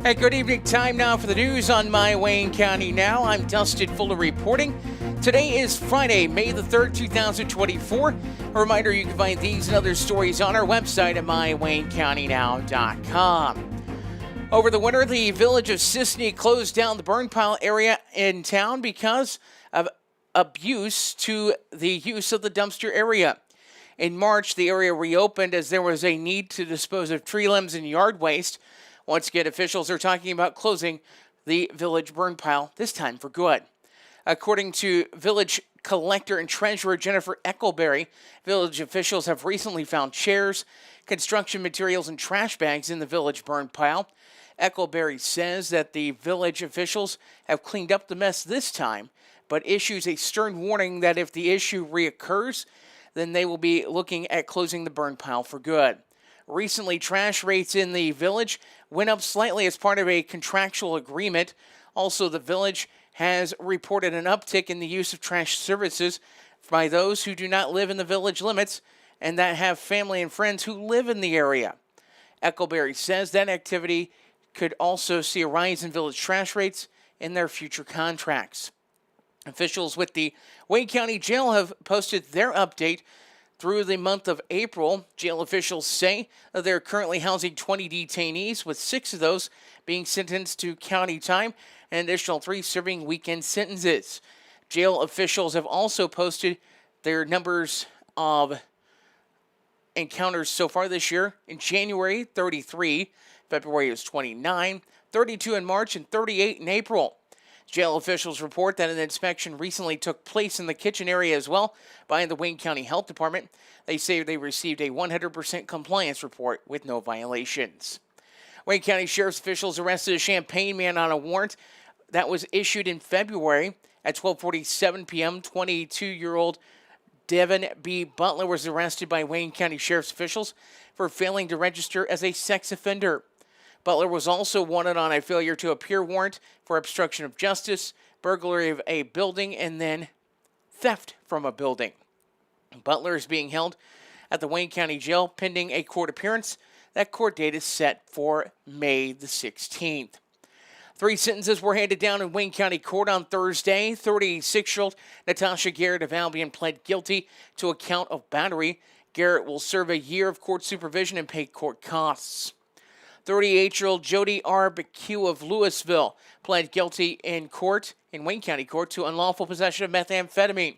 Hey, good evening. Time now for the news on My Wayne County Now. I'm Dustin Fuller reporting. Today is Friday, May the 3rd, 2024. A reminder, you can find these and other stories on our website at mywaynecountynow.com. Over the winter, the village of Sisney closed down the burn pile area in town because of abuse to the use of the dumpster area. In March, the area reopened as there was a need to dispose of tree limbs and yard waste. Once again, officials are talking about closing the village burn pile, this time for good. According to village collector and treasurer Jennifer Eckelberry, village officials have recently found chairs, construction materials, and trash bags in the village burn pile. Eckelberry says that the village officials have cleaned up the mess this time, but issues a stern warning that if the issue reoccurs, then they will be looking at closing the burn pile for good. Recently, trash rates in the village went up slightly as part of a contractual agreement. Also, the village has reported an uptick in the use of trash services by those who do not live in the village limits and that have family and friends who live in the area. Eckelberry says that activity could also see a rise in village trash rates in their future contracts. Officials with the Wayne County Jail have posted their update through the month of April. Jail officials say that they're currently housing 20 detainees, with 6 of those being sentenced to county time and an additional 3 serving weekend sentences. Jail officials have also posted their numbers of encounters so far this year. In January, 33. February is 29, 32 in March, and 38 in April. Jail officials report that an inspection recently took place in the kitchen area as well by the Wayne County Health Department. They say they received a 100% compliance report with no violations. Wayne County Sheriff's officials arrested a Champaign man on a warrant that was issued in February. At 12:47 p.m., 22-year-old Devin B. Butler was arrested by Wayne County Sheriff's officials for failing to register as a sex offender. Butler was also wanted on a failure to appear warrant for obstruction of justice, burglary of a building, and then theft from a building. Butler is being held at the Wayne County Jail pending a court appearance. That court date is set for May the 16th. 3 sentences were handed down in Wayne County Court on Thursday. 36-year-old Natasha Garrett of Albion pled guilty to a count of battery. Garrett will serve a year of court supervision and pay court costs. 38-year-old Jody R. McHugh of Louisville pled guilty in Wayne County Court, to unlawful possession of methamphetamine.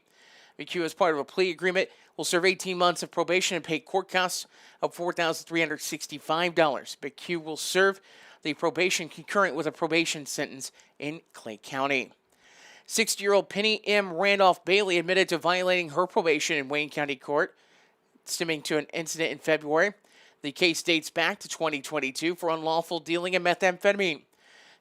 McHugh, as part of a plea agreement, will serve 18 months of probation and pay court costs of $4,365. McHugh will serve the probation concurrent with a probation sentence in Clay County. 60-year-old Penny M. Randolph Bailey admitted to violating her probation in Wayne County Court, stemming to an incident in February. The case dates back to 2022 for unlawful dealing in methamphetamine.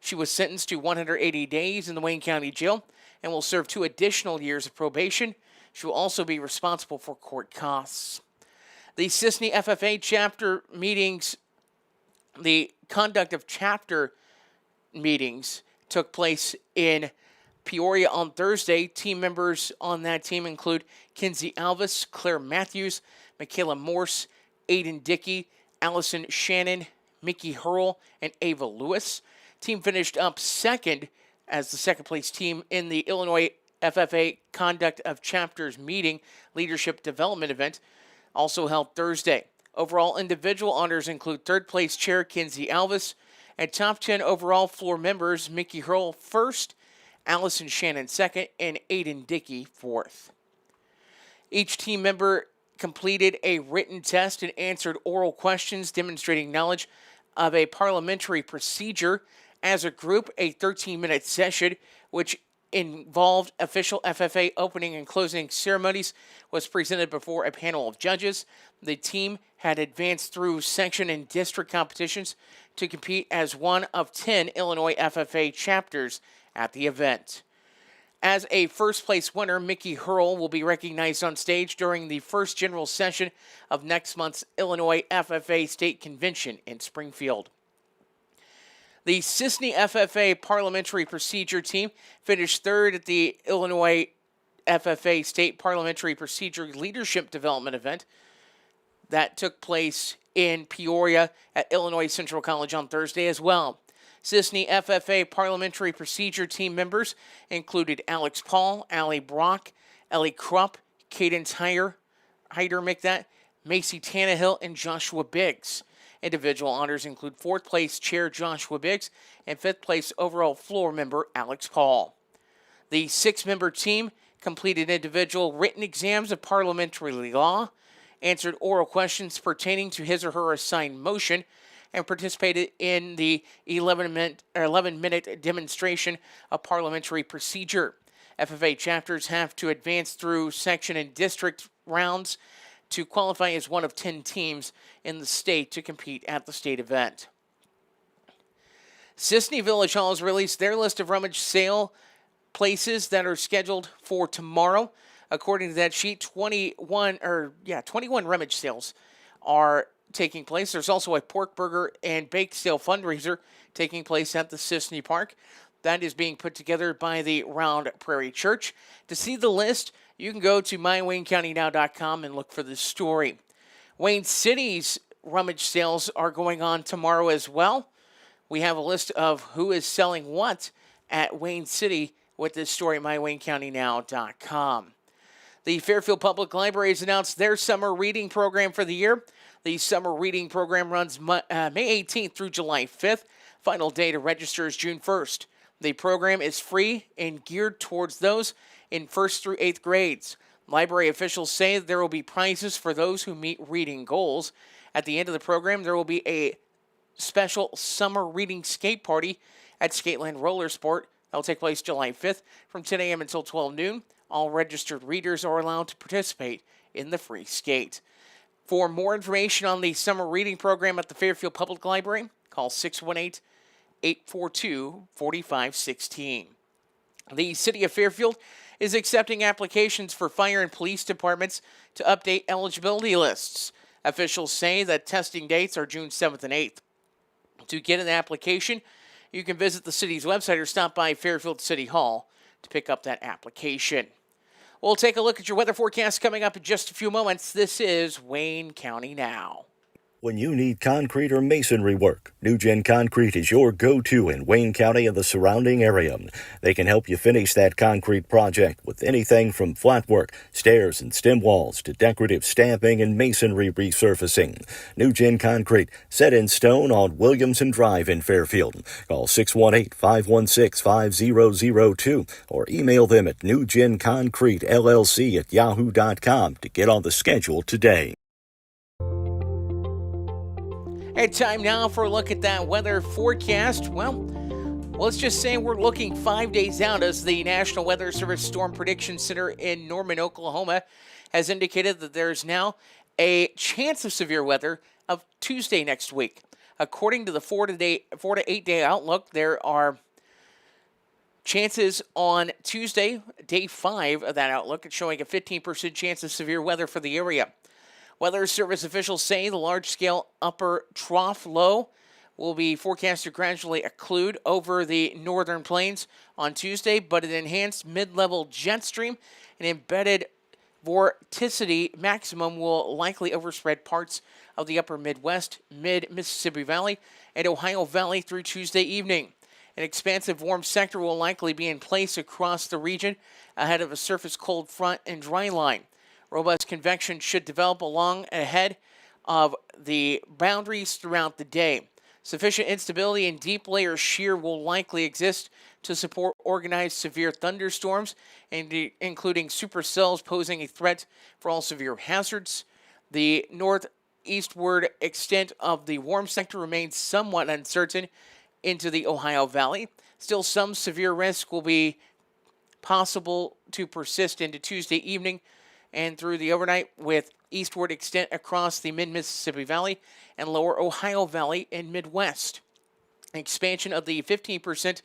She was sentenced to 180 days in the Wayne County Jail and will serve 2 additional years of probation. She will also be responsible for court costs. The Sisney FFA chapter meetings, the conduct of chapter meetings took place in Peoria on Thursday. Team members on that team include Kinsey Alvis, Claire Matthews, Michaela Morse, Aiden Dickey, Allison Shannon, Mickey Hurl, and Ava Lewis. Team finished up second as the second-place team in the Illinois FFA Conduct of Chapters Meeting Leadership Development event, also held Thursday. Overall individual honors include third-place chair Kinsey Alvis and top 10 overall floor members Mickey Hurl first, Allison Shannon second, and Aiden Dickey fourth. Each team member completed a written test and answered oral questions demonstrating knowledge of a parliamentary procedure. As a group, a 13-minute session, which involved official FFA opening and closing ceremonies, was presented before a panel of judges. The team had advanced through section and district competitions to compete as one of 10 Illinois FFA chapters at the event. As a first-place winner, Mickey Hurl will be recognized on stage during the first general session of next month's Illinois FFA State Convention in Springfield. The Sisney FFA Parliamentary Procedure Team finished third at the Illinois FFA State Parliamentary Procedure Leadership Development event that took place in Peoria at Illinois Central College on Thursday as well. Sisney FFA parliamentary procedure team members included Alex Paul, Allie Brock, Ellie Krupp, Cadence Hyder, Macy Tannehill, and Joshua Biggs. Individual honors include 4th place chair Joshua Biggs and 5th place overall floor member Alex Paul. The 6-member team completed individual written exams of parliamentary law, answered oral questions pertaining to his or her assigned motion, and participated in the 11-minute demonstration of parliamentary procedure. FFA chapters have to advance through section and district rounds to qualify as one of 10 teams in the state to compete at the state event. Sisney Village Hall has released their list of rummage sale places that are scheduled for tomorrow. According to that sheet, 21 rummage sales are taking place. There's also a pork burger and bake sale fundraiser taking place at the Sisney Park. That is being put together by the Round Prairie Church. To see the list, you can go to mywaynecountynow.com and look for the story. Wayne City's rummage sales are going on tomorrow as well. We have a list of who is selling what at Wayne City with this story at mywaynecountynow.com. The Fairfield Public Library has announced their summer reading program for the year. The summer reading program runs May 18th through July 5th. Final day to register is June 1st. The program is free and geared towards those in 1st through 8th grades. Library officials say there will be prizes for those who meet reading goals. At the end of the program, there will be a special summer reading skate party at Skateland Roller Sport. That will take place July 5th from 10 a.m. until 12 noon. All registered readers are allowed to participate in the free skate. For more information on the summer reading program at the Fairfield Public Library, call 618-842-4516. The City of Fairfield is accepting applications for fire and police departments to update eligibility lists. Officials say that testing dates are June 7th and 8th. To get an application, you can visit the city's website or stop by Fairfield City Hall to pick up that application. We'll take a look at your weather forecast coming up in just a few moments. This is Wayne County Now. When you need concrete or masonry work, New Gen Concrete is your go-to in Wayne County and the surrounding area. They can help you finish that concrete project with anything from flat work, stairs and stem walls to decorative stamping and masonry resurfacing. New Gen Concrete, set in stone on Williamson Drive in Fairfield. Call 618-516-5002 or email them at newgenconcretellc@yahoo.com to get on the schedule today. And time now for a look at that weather forecast. Well, let's just say we're looking 5 days out as the National Weather Service Storm Prediction Center in Norman, Oklahoma has indicated that there's now a chance of severe weather of Tuesday next week. According to the 4 to 8 day outlook, there are chances on Tuesday, day 5 of that outlook. It's showing a 15% chance of severe weather for the area. Weather Service officials say the large-scale upper trough low will be forecast to gradually occlude over the northern plains on Tuesday, but an enhanced mid-level jet stream and embedded vorticity maximum will likely overspread parts of the upper Midwest, mid-Mississippi Valley, and Ohio Valley through Tuesday evening. An expansive warm sector will likely be in place across the region ahead of a surface cold front and dry line. Robust convection should develop along ahead of the boundaries throughout the day. Sufficient instability and deep layer shear will likely exist to support organized severe thunderstorms, including supercells posing a threat for all severe hazards. The northeastward extent of the warm sector remains somewhat uncertain into the Ohio Valley. Still, some severe risk will be possible to persist into Tuesday evening and through the overnight, with eastward extent across the mid-Mississippi Valley and lower Ohio Valley and Midwest. Expansion of the 15%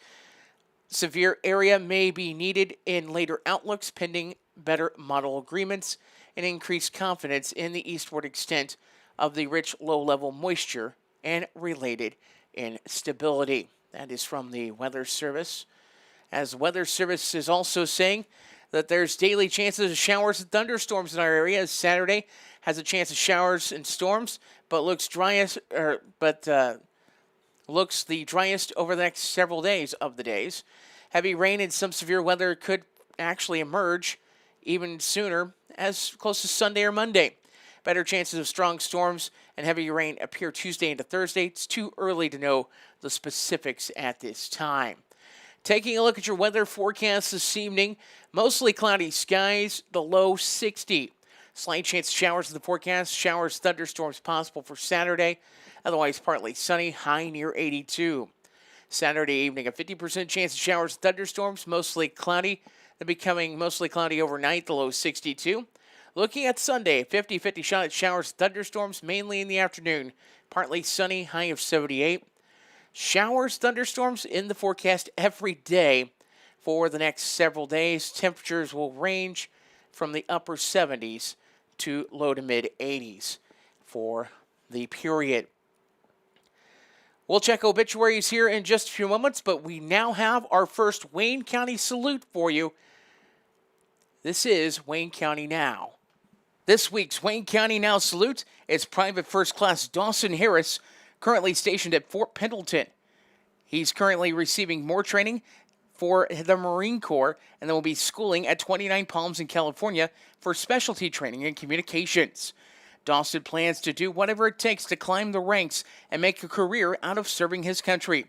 severe area may be needed in later outlooks pending better model agreements and increased confidence in the eastward extent of the rich low-level moisture and related instability. That is from the Weather Service. As the Weather Service is also saying that there's daily chances of showers and thunderstorms in our area. Saturday has a chance of showers and storms, but looks looks the driest over the next several days of the days. Heavy rain and some severe weather could actually emerge even sooner, as close as Sunday or Monday. Better chances of strong storms and heavy rain appear Tuesday into Thursday. It's too early to know the specifics at this time. Taking a look at your weather forecast this evening, mostly cloudy skies, the low 60. Slight chance of showers in the forecast. Showers, thunderstorms possible for Saturday. Otherwise, partly sunny, high near 82. Saturday evening, a 50% chance of showers and thunderstorms, mostly cloudy. Then becoming mostly cloudy overnight, the low 62. Looking at Sunday, 50-50 shot at showers and thunderstorms, mainly in the afternoon. Partly sunny, high of 78. Showers, thunderstorms in the forecast every day for the next several days. Temperatures will range from the upper 70s to low to mid 80s for the period. We'll check obituaries here in just a few moments, but we now have our first Wayne County salute for you. This is Wayne County Now. This week's Wayne County Now salute is Private First Class Dawson Harris, currently stationed at Fort Pendleton. He's currently receiving more training for the Marine Corps and then will be schooling at 29 Palms in California for specialty training in communications. Dawson plans to do whatever it takes to climb the ranks and make a career out of serving his country.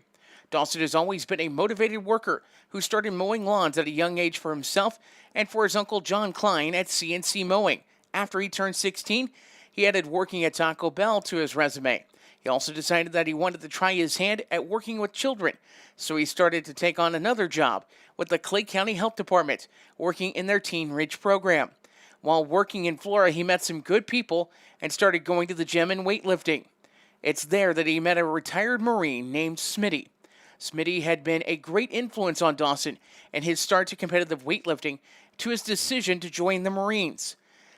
Dawson has always been a motivated worker who started mowing lawns at a young age for himself and for his uncle John Klein at CNC Mowing. After he turned 16, he added working at Taco Bell to his resume. He also decided that he wanted to try his hand at working with children, so he started to take on another job with the Clay County Health Department, working in their Teen Ridge program. While working in Flora, he met some good people and started going to the gym and weightlifting. It's there that he met a retired Marine named Smitty. Smitty had been a great influence on Dawson and his start to competitive weightlifting to his decision to join the Marines.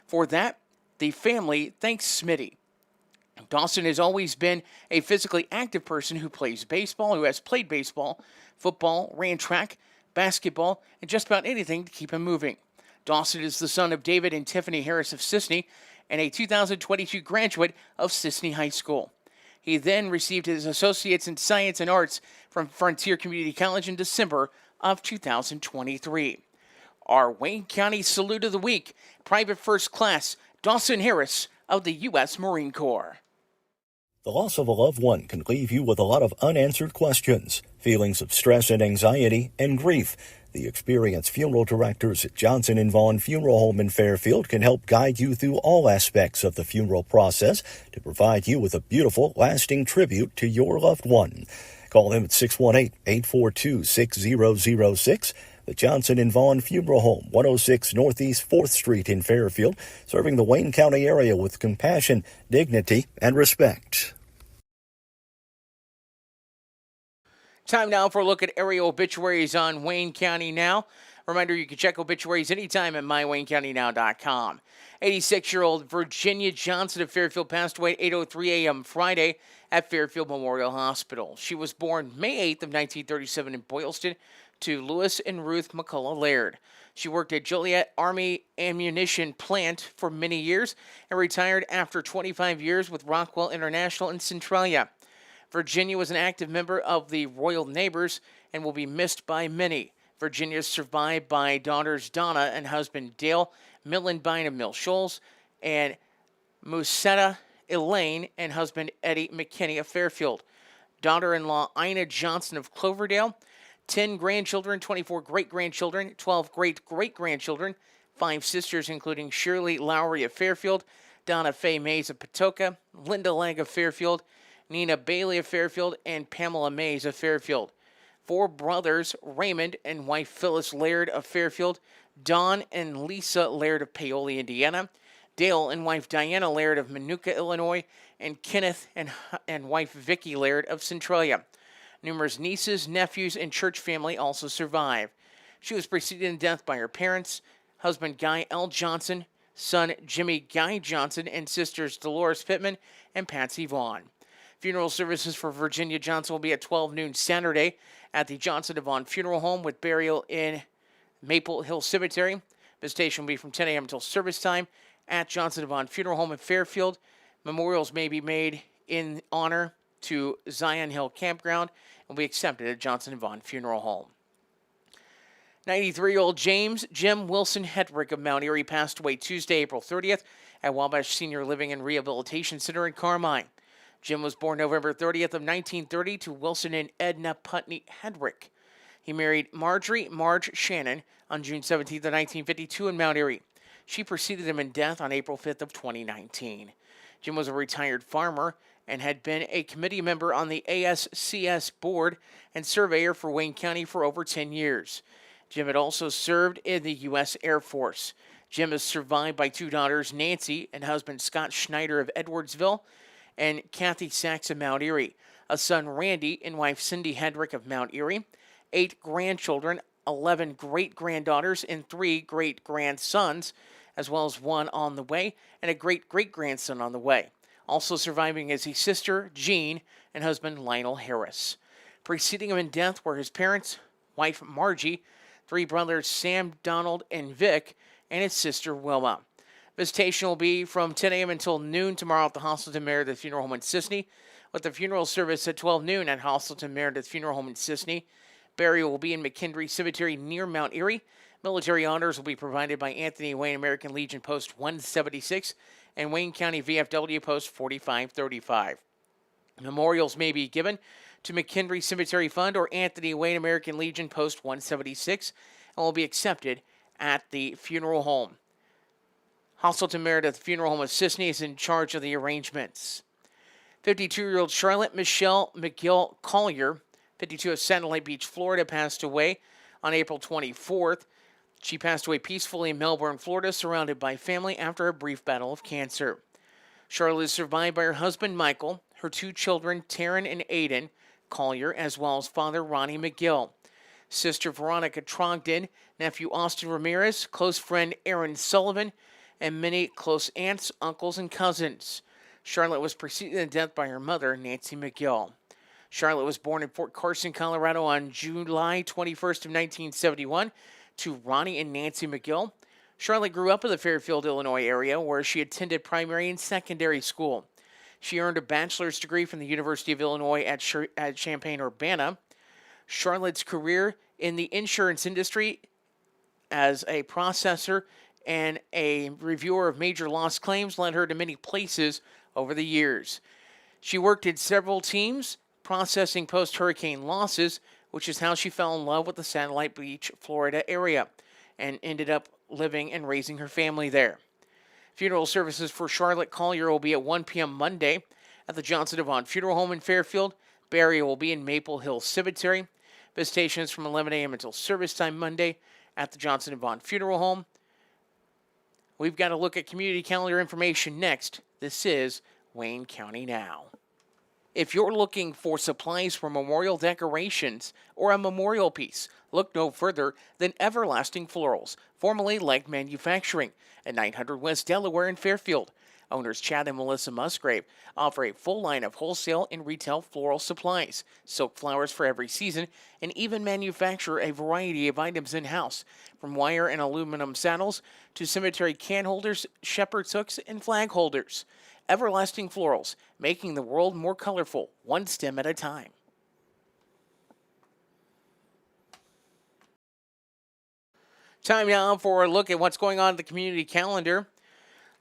For that, the family thanks Smitty. Dawson has always been a physically active person who plays baseball, who has played baseball, football, ran track, basketball, and just about anything to keep him moving. Dawson is the son of David and Tiffany Harris of Sisney and a 2022 graduate of Sisney High School. He then received his associates in science and arts from Frontier Community College in December of 2023. Our Wayne County Salute of the Week, Private First Class Dawson Harris of the U.S. Marine Corps. The loss of a loved one can leave you with a lot of unanswered questions, feelings of stress and anxiety, and grief. The experienced funeral directors at Johnson & Vaughn Funeral Home in Fairfield can help guide you through all aspects of the funeral process to provide you with a beautiful, lasting tribute to your loved one. Call them at 618-842-6006. The Johnson & Vaughn Funeral Home, 106 Northeast 4th Street in Fairfield, serving the Wayne County area with compassion, dignity, and respect. Time now for a look at area obituaries on Wayne County Now. Reminder, you can check obituaries anytime at mywaynecountynow.com. 86-year-old Virginia Johnson of Fairfield passed away at 8:03 a.m. Friday at Fairfield Memorial Hospital. She was born May 8th of 1937 in Boylston to Lewis and Ruth McCullough Laird. She worked at Joliet Army Ammunition Plant for many years and retired after 25 years with Rockwell International in Centralia. Virginia was an active member of the Royal Neighbors and will be missed by many. Virginia is survived by daughters Donna and husband Dale Millenbein of Mill Shoals, and Musetta Elaine and husband Eddie McKinney of Fairfield. Daughter-in-law Ina Johnson of Cloverdale. 10 grandchildren, 24 great-grandchildren, 12 great-great-grandchildren, 5 sisters including Shirley Lowry of Fairfield, Donna Faye Mays of Patoka, Linda Lang of Fairfield, Nina Bailey of Fairfield, and Pamela Mays of Fairfield. 4 brothers, Raymond and wife Phyllis Laird of Fairfield, Don and Lisa Laird of Paoli, Indiana, Dale and wife Diana Laird of Manuka, Illinois, and Kenneth and wife Vicky Laird of Centralia. Numerous nieces, nephews, and church family also survive. She was preceded in death by her parents, husband Guy L. Johnson, son Jimmy Guy Johnson, and sisters Dolores Pittman and Patsy Vaughn. Funeral services for Virginia Johnson will be at 12 noon Saturday at the Johnson & Vaughn Funeral Home with burial in Maple Hill Cemetery. Visitation will be from 10 a.m. until service time at Johnson & Vaughn Funeral Home in Fairfield. Memorials may be made in honor to Zion Hill Campground and will be accepted at Johnson & Vaughn Funeral Home. 93-year-old Jim Wilson Hedrick of Mount Airy passed away Tuesday, April 30th at Wabash Senior Living and Rehabilitation Center in Carmine. Jim was born November 30th of 1930 to Wilson and Edna Putney Hedrick. He married Marge Shannon on June 17th of 1952 in Mount Airy. She preceded him in death on April 5th of 2019. Jim was a retired farmer and had been a committee member on the ASCS board and surveyor for Wayne County for over 10 years. Jim had also served in the U.S. Air Force. Jim is survived by 2 daughters, Nancy and husband Scott Schneider of Edwardsville, and Kathy Sachs of Mount Airy, a son Randy and wife Cindy Hedrick of Mount Airy, 8 grandchildren, 11 great-granddaughters, and 3 great-grandsons, as well as 1 on the way and a great-great-grandson on the way. Also surviving is his sister, Jean, and husband Lionel Harris. Preceding him in death were his parents, wife Margie, 3 brothers Sam, Donald, and Vic, and his sister Wilma. Visitation will be from 10 a.m. until noon tomorrow at the Hostelton Meredith Funeral Home in Sisney, with the funeral service at 12 noon at Hostelton Meredith Funeral Home in Sisney. Burial will be in McKendree Cemetery near Mount Airy. Military honors will be provided by Anthony Wayne American Legion Post 176 and Wayne County VFW Post 4535. Memorials may be given to McKendree Cemetery Fund or Anthony Wayne American Legion Post 176 and will be accepted at the funeral home. Hostelton Meredith Funeral Home of Sisney is in charge of the arrangements. 52-year-old Charlotte Michelle McGill Collier, 52 of Satellite Beach, Florida, passed away on April 24th. She passed away peacefully in Melbourne, Florida, surrounded by family after a brief battle of cancer. Charlotte is survived by her husband, Michael, her 2 children, Taryn and Aiden Collier, as well as father Ronnie McGill, sister Veronica Trogdon, nephew Austin Ramirez, close friend Aaron Sullivan, and many close aunts, uncles, and cousins. Charlotte was preceded in death by her mother, Nancy McGill. Charlotte was born in Fort Carson, Colorado on July 21st of 1971 to Ronnie and Nancy McGill. Charlotte grew up in the Fairfield, Illinois area where she attended primary and secondary school. She earned a bachelor's degree from the University of Illinois at Champaign-Urbana. Charlotte's career in the insurance industry as a processor and a reviewer of major loss claims led her to many places over the years. She worked in several teams processing post-hurricane losses, which is how she fell in love with the Satellite Beach, Florida area and ended up living and raising her family there. Funeral services for Charlotte Collier will be at 1 p.m. Monday at the Johnson & Vaughn Funeral Home in Fairfield. Burial will be in Maple Hill Cemetery. Visitations from 11 a.m. until service time Monday at the Johnson & Vaughn Funeral Home. We've got to look at community calendar information next. This is Wayne County Now. If you're looking for supplies for memorial decorations or a memorial piece, look no further than Everlasting Florals, formerly Leg Manufacturing, at 900 West Delaware in Fairfield. Owners Chad and Melissa Musgrave offer a full line of wholesale and retail floral supplies, silk flowers for every season, and even manufacture a variety of items in-house, from wire and aluminum saddles to cemetery can holders, shepherd's hooks, and flag holders. Everlasting Florals, making the world more colorful, one stem at a time. Time now for a look at what's going on at the community calendar.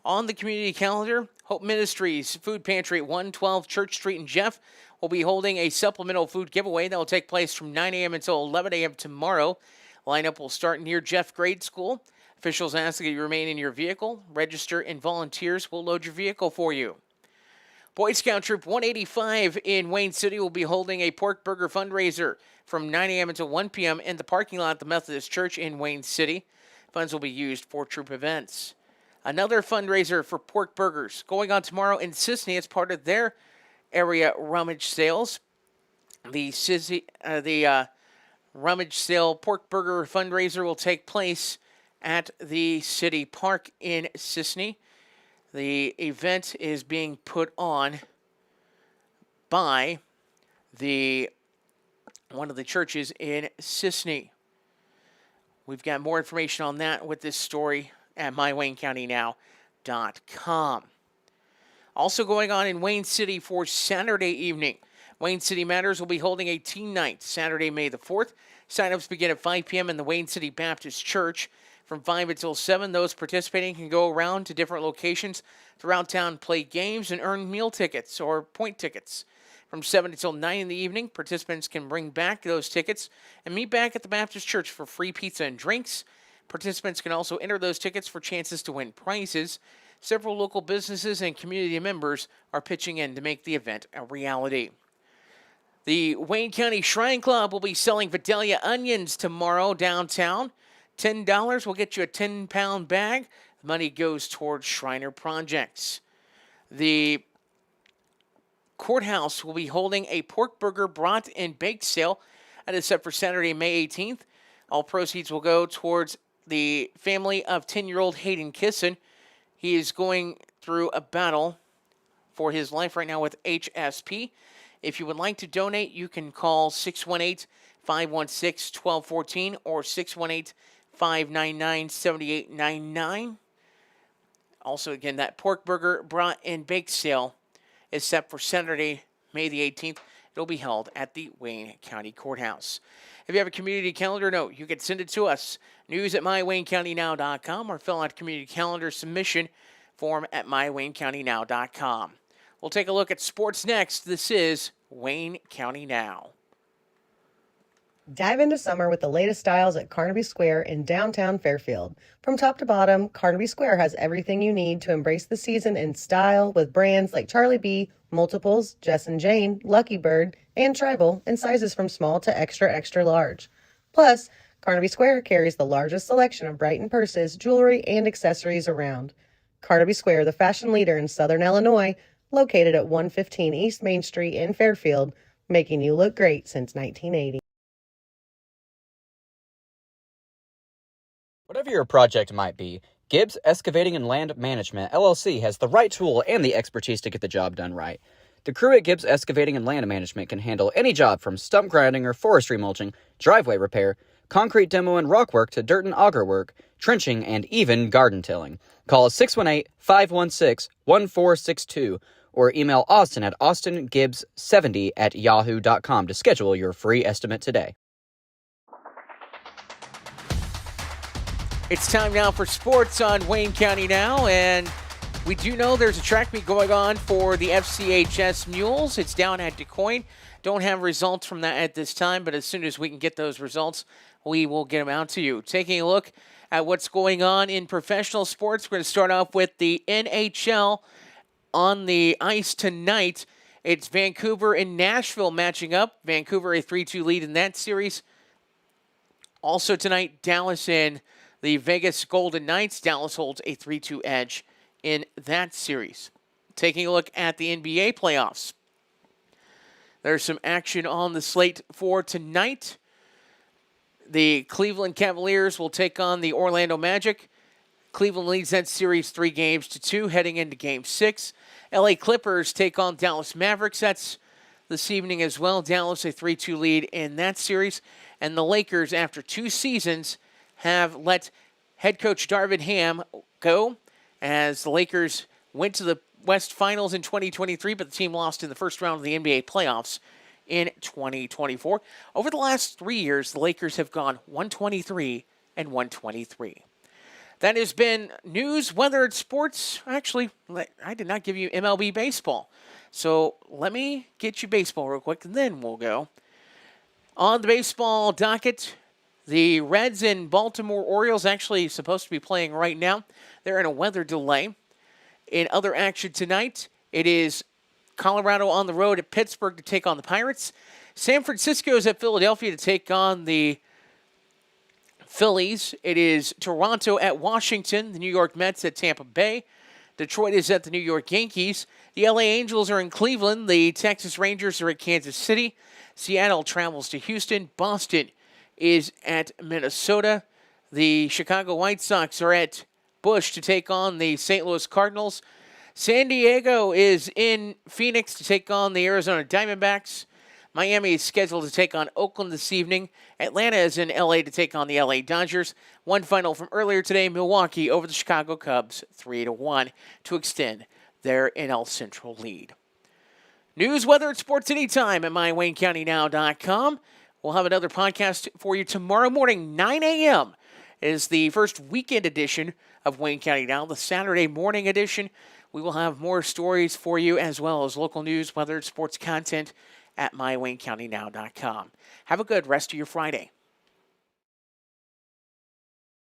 On the community calendar, Hope Ministries Food Pantry at 112 Church Street in Jeff will be holding a supplemental food giveaway that will take place from 9 a.m. until 11 a.m. tomorrow. Lineup will start near Jeff Grade School. Officials ask that you remain in your vehicle, register, and volunteers will load your vehicle for you. Boy Scout Troop 185 in Wayne City will be holding a pork burger fundraiser from 9 a.m. until 1 p.m. in the parking lot at the Methodist Church in Wayne City. Funds will be used for troop events. Another fundraiser for pork burgers going on tomorrow in Sisney. It's part of their area rummage sales. The rummage sale pork burger fundraiser will take place at the City Park in Sisney. The event is being put on by one of the churches in Sisney. We've got more information on that with this story at mywaynecountynow.com. Also going on in Wayne City for Saturday evening, Wayne City Matters will be holding a teen night Saturday, May the 4th. Sign-ups begin at 5 p.m. in the Wayne City Baptist Church. From 5 until 7, those participating can go around to different locations throughout town, play games, and earn meal tickets or point tickets. From 7 until 9 in the evening, participants can bring back those tickets and meet back at the Baptist Church for free pizza and drinks. Participants can also enter those tickets for chances to win prizes. Several local businesses and community members are pitching in to make the event a reality. The Wayne County Shrine Club will be selling Vidalia onions tomorrow downtown. $10 will get you a 10-pound bag. The money goes towards Shriner projects. The courthouse will be holding a pork burger brat and bake sale. That is set for Saturday, May 18th. All proceeds will go towards the family of 10-year-old Hayden Kisson. He is going through a battle for his life right now with HSP. If you would like to donate, you can call 618-516-1214 or 618-599-7899. Also, again, that pork burger brat and bake sale is set for Saturday, May the 18th. It'll be held at the Wayne County Courthouse. If you have a community calendar note, you can send it to us, news@mywaynecountynow.com, or fill out community calendar submission form at mywaynecountynow.com. We'll take a look at sports next. This is Wayne County Now. Dive into summer with the latest styles at Carnaby Square in downtown Fairfield. From top to bottom, Carnaby Square has everything you need to embrace the season in style with brands like Charlie B, Multiples, Jess and Jane, Lucky Bird, and Tribal in sizes from small to extra, extra large. Plus, Carnaby Square carries the largest selection of Brighton purses, jewelry, and accessories around. Carnaby Square, the fashion leader in Southern Illinois, located at 115 East Main Street in Fairfield, making you look great since 1980. Whatever your project might be, Gibbs Excavating and Land Management, LLC has the right tool and the expertise to get the job done right. The crew at Gibbs Excavating and Land Management can handle any job from stump grinding or forestry mulching, driveway repair, concrete demo and rock work to dirt and auger work, trenching, and even garden tilling. Call 618-516-1462 or email Austin at austingibbs70@yahoo.com to schedule your free estimate today. It's time now for sports on Wayne County Now, and we do know there's a track meet going on for the FCHS Mules. It's down at DuQuoin. Don't have results from that at this time, but as soon as we can get those results, we will get them out to you. Taking a look at what's going on in professional sports, we're going to start off with the NHL on the ice tonight. It's Vancouver and Nashville matching up. Vancouver a 3-2 lead in that series. Also tonight, Dallas and the Vegas Golden Knights. Dallas holds a 3-2 edge in that series. Taking a look at the NBA playoffs. There's some action on the slate for tonight. The Cleveland Cavaliers will take on the Orlando Magic. Cleveland leads that series 3-2 heading into Game 6. LA Clippers take on Dallas Mavericks. That's this evening as well. Dallas a 3-2 lead in that series. And the Lakers, after 2 seasons, have let head coach Darvin Ham go as the Lakers went to the West Finals in 2023, but the team lost in the first round of the NBA playoffs in 2024. Over the last 3 years, the Lakers have gone 123 and 123. That has been news, weather, and sports. Actually, I did not give you MLB baseball. So let me get you baseball real quick, and then we'll go. On the baseball docket, the Reds and Baltimore Orioles actually supposed to be playing right now. They're in a weather delay. In other action tonight, it is Colorado on the road at Pittsburgh to take on the Pirates. San Francisco is at Philadelphia to take on the Phillies. It is Toronto at Washington, the New York Mets at Tampa Bay. Detroit is at the New York Yankees. The LA Angels are in Cleveland. The Texas Rangers are at Kansas City. Seattle travels to Houston. Boston is at Minnesota. The Chicago White Sox are at Busch to take on the St. Louis Cardinals. San Diego is in Phoenix to take on the Arizona Diamondbacks. Miami is scheduled to take on Oakland this evening. Atlanta is in LA to take on the LA Dodgers. One final from earlier today, Milwaukee over the Chicago Cubs 3-1 to extend their NL Central lead. News, weather, and sports anytime at mywaynecountynow.com. We'll have another podcast for you tomorrow morning, 9 a.m. is the first weekend edition of Wayne County Now. The Saturday morning edition, we will have more stories for you as well as local news, weather, and sports content at mywaynecountynow.com. Have a good rest of your Friday.